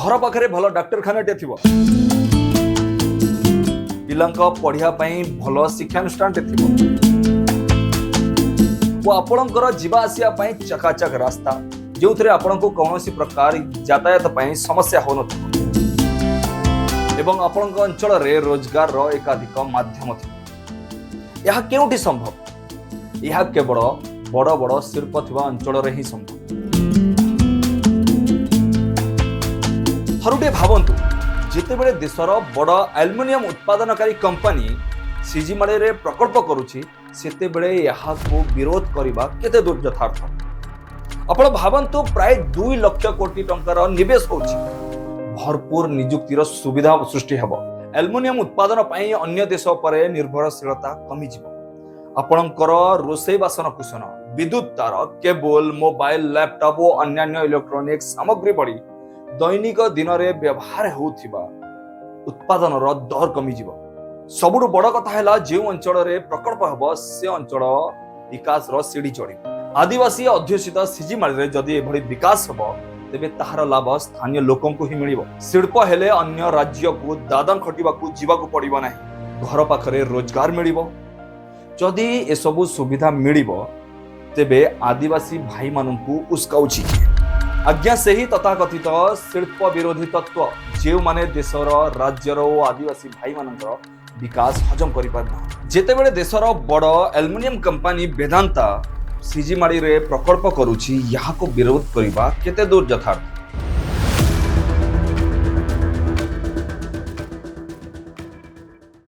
घर पाखे भल डाक्तरखानाटे थी पिला पढ़िया भल शिक्षानुष्ठान आपणकर जीवा आसिया चकाचक रास्ता जो थे आपण को कौन प्रकार यातायात समस्या हो एवं आपण अंचल रोजगार एकाधिक माध्यम थी यह केउटी संभव यह केवल बड़ बड़ शिल्प थिबा अंचल ही संभव। थरुटे भावंतु जितेबेले देशर बड़ एल्युमिनियम उत्पादनकारी कंपनी सीजीमाड़ी रे प्रकल्प करुछि सेतेबेले यहाको विरोध करिबा केते दूर यथार्थ। आपण भावंतु प्राय 2 लाख कोटी टंकार निवेश होछि भरपूर नियुक्तिर सुविधा सृष्टि हेबो एल्युमिनियम उत्पादन पई अन्य देश पर निर्भरशीलता कमी जिवो आपणकर रोषेई बासन कुसन विद्युत तार केबल मोबाइल लैपटॉप और अन्य इलेक्ट्रॉनिक सामग्री बढ़ी दैनिक दिन में व्यवहार होउथिबा उत्पादन दर कमी जिवो सबुठु बड़ कथा है जो अंचल प्रकल्प हेबो से अंचल विकास सीढ़ी चढ़ी आदिवासी अध्युषित सीजीमाड़ी जदि एभली विकास हेबो तेबे ताहार लाभ स्थानीय लोकों को ही मिलिबो शिल्प हेले अन्य राज्य को दादन खटिबाकू जीवाकू पड़िबो नाही घर पाखरे रोजगार मिलिबो जदि ए सबु सुविधा मिलिबो तेबे आदिवासी भाई माननकू उस्काउछि आज्ञा से ही तथाकथित शिल्प विरोधी तत्व जो माने देशर राज्यर और आदिवासी भाई मानकर विकास हजम करि पारना जेतेबेले देशर बड़ एल्युमिनियम कंपनी वेदांता सीजीमाड़ी रे प्रकल्प करुछि याको विरोध करिबा केते दूर यथार्थ।